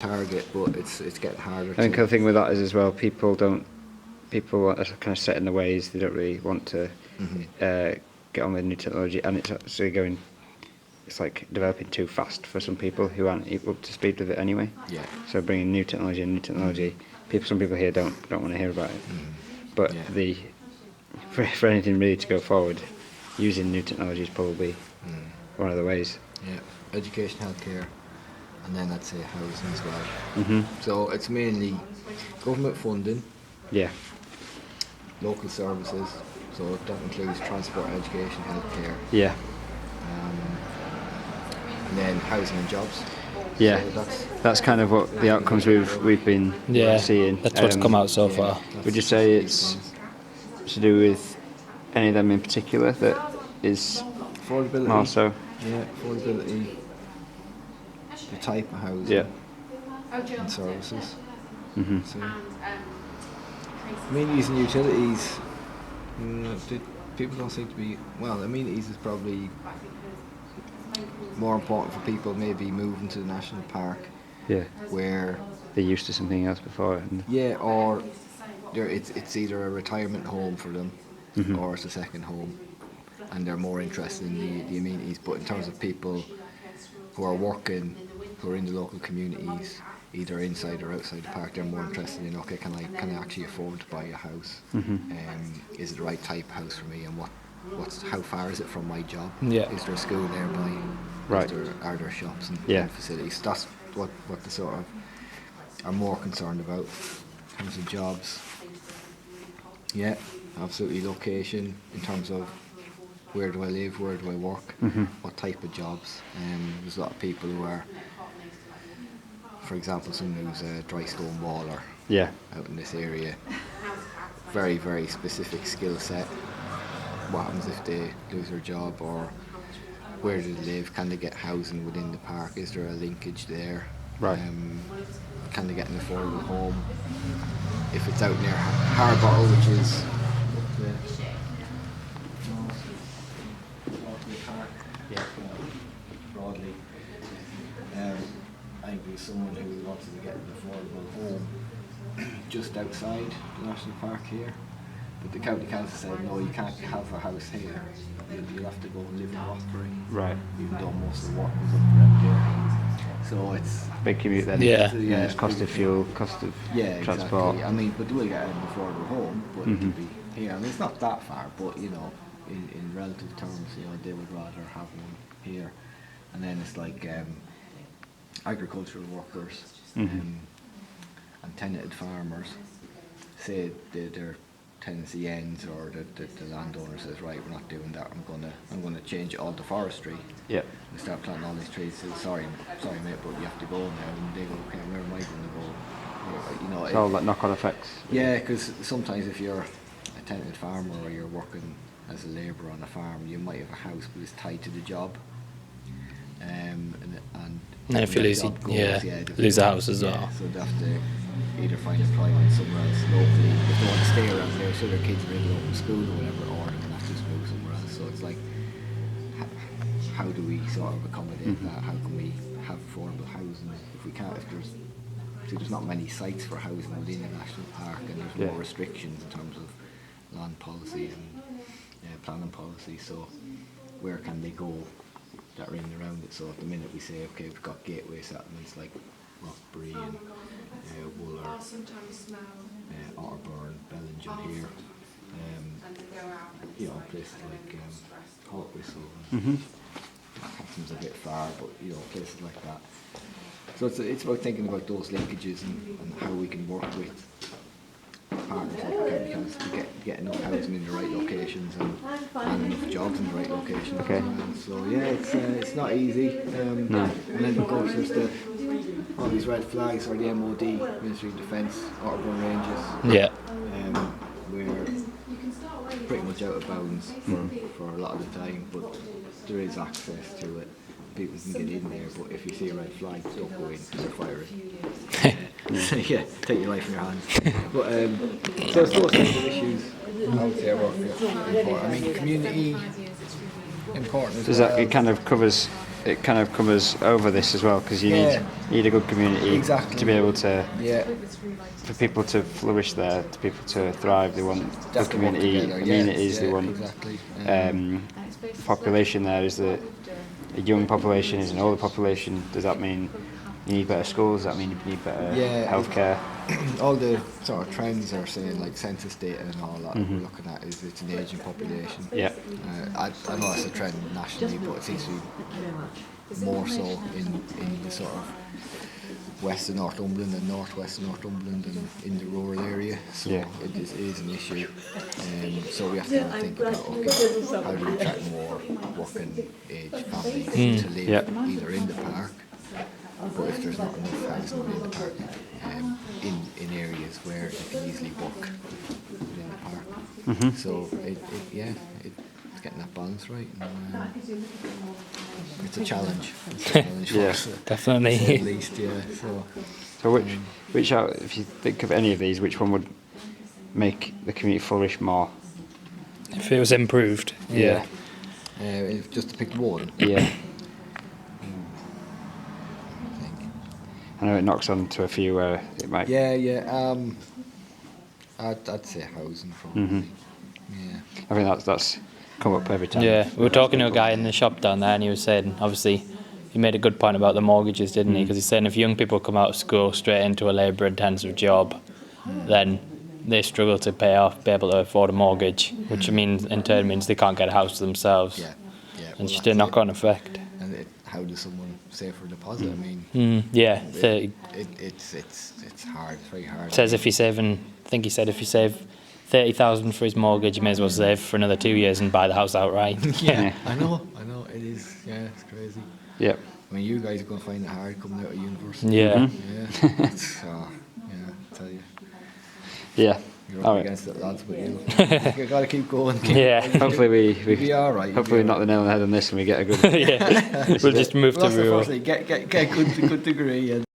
target, but it's getting harder. I think the thing with that is as well, people are kind of set in their ways. They don't really want to get on with new technology, and it's actually it's like developing too fast for some people who aren't up to speed with it anyway. Yeah. So bringing new technology, some people here don't want to hear about it. But for anything really to go forward, using new technology is probably one of the ways. Yeah, education, healthcare, and then I'd say housing as well. So it's mainly government funding. Yeah. Local services, so that includes transport, education, healthcare. Yeah. And then housing and jobs. Yeah, so that's kind of what the outcomes we've been seeing. That's what's come out so far. Would you say it's to do with any of them in particular that is affordability? More so. Yeah, affordability, the type of housing, and services. So, amenities and utilities. People don't seem to be. Well, amenities is probably more important for people maybe moving to the national park. Yeah. Where they're used to something else before. Or it's either a retirement home for them, or it's a second home, and they're more interested in the amenities. But in terms of people who are working, who are in the local communities, either inside or outside the park, they're more interested in, okay, can I actually afford to buy a house? Is it the right type of house for me, and how far is it from my job? Yeah. Is there a school nearby? Right. Are there shops and facilities? That's what they sort of are more concerned about in terms of jobs. Yeah, absolutely. Location in terms of where do I live, where do I work, what type of jobs. There's a lot of people who are, for example, someone who's a dry stone waller out in this area, very, very specific skill set. What happens if they lose their job, or where do they live? Can they get housing within the park? Is there a linkage there? Right. Can they get an affordable home? If it's out near Harbottle, which is broadly, I think there's someone who wanted to get an affordable home just outside the national park here. But the county council said, no, you can't have a house here. You'll have to go and live in Rothbury. Right. Even though most of the work was up around there. So it's big commute then. Yeah. It's cost of fuel, cost of transport. Exactly. But they will get an affordable home, but it'll be here. It's not that far, but in relative terms, they would rather have one here. And then it's like agricultural workers and tenanted farmers. Say their tenancy ends, or the landowner says, right, we're not doing that. I'm gonna change all the forestry. Yeah. And start planting all these trees. So sorry mate, but you have to go now. And they go, okay, where am I going to go? It's all like knock-on effects. Yeah, because sometimes if you're a tenanted farmer or you're working as a labourer on a farm, you might have a house, but it's tied to the job. And if you lose lose the house as well. So they have to either find employment somewhere else locally if they want to stay around there, so their kids are in the local school or whatever, or they're going to have to just move somewhere else. So it's like, how do we sort of accommodate that? How can we have affordable housing if we can't? There's not many sites for housing within the national park, and there's more restrictions in terms of land policies and planning policy. So where can they go that are in and around it? So at the minute we say, okay, we've got gateway settlements like Rothbury and Wooler, Otterburn, Bellinger here, places like Hawk Whistle. That seems a bit far, but places like that. So it's about thinking about those linkages and how we can work with partners like the county council to get enough housing in the right locations and enough jobs in the right locations. Okay. So it's not easy. And then of course there's all these red flags, or the MOD, Ministry of Defence, Otterburn Ranges. We're pretty much out of bounds for a lot of the time, but there is access to it. People can get in there, but if you see a red flag, don't go in because they're firing. So take your life in your hands. But so it's those kinds of issues I would say are important. Community important as Does well. that, it kind of covers it kind of covers over this as well, because you need a good community Exactly. to be able to, Yeah, for people to flourish there, to people to thrive. They want they good have to work community together, amenities. yeah, They want exactly. the population there is a young population, is an older population. Does that mean you need better schools? Does that mean you need better healthcare? All the sort of trends are saying, like census data and all that we're looking at, is it's an ageing population. Yeah. I know it's a trend nationally, but it seems to be more so in the sort of western Northumberland and northwestern Northumberland and in the rural area. So it is an issue. So we have to think about, okay, how do we attract more working age families to live either in the park, but if there's not enough housing in the park, in areas where they can easily walk within the park. So it's getting that balance right. And, it's a challenge. It's a challenge for us, definitely. to say the least, yeah. So which out, if you think of any of these, which one would make the community flourish more? If it was improved, If just to pick one. Yeah. I know it knocks on to a few where it might. I'd say housing probably. Yeah. I think that's come up every time. Yeah, we were talking to a guy in the shop down there, and he was saying, obviously, he made a good point about the mortgages, didn't he? Because he's saying if young people come out of school straight into a labour-intensive job, then they struggle to be able to afford a mortgage, which means in turn means they can't get a house themselves. Yeah. And it's just a knock-on effect. And how does someone save for a deposit? I mean, 30. it's hard. It's very hard. It says if he's saving, I think he said if you save 30,000 for his mortgage, you may as well save for another 2 years and buy the house outright. I know. It is. Yeah, it's crazy. Yeah. I mean, you guys are going to find it hard coming out of university. Yeah. Yeah. I tell you. Yeah. You're All up right. against it, lads, but you got to keep going. Hopefully we be all right. hopefully knock the nail on the head on this and we get a good. We'll just move to Well, that's the rural. first thing. Get good degree. And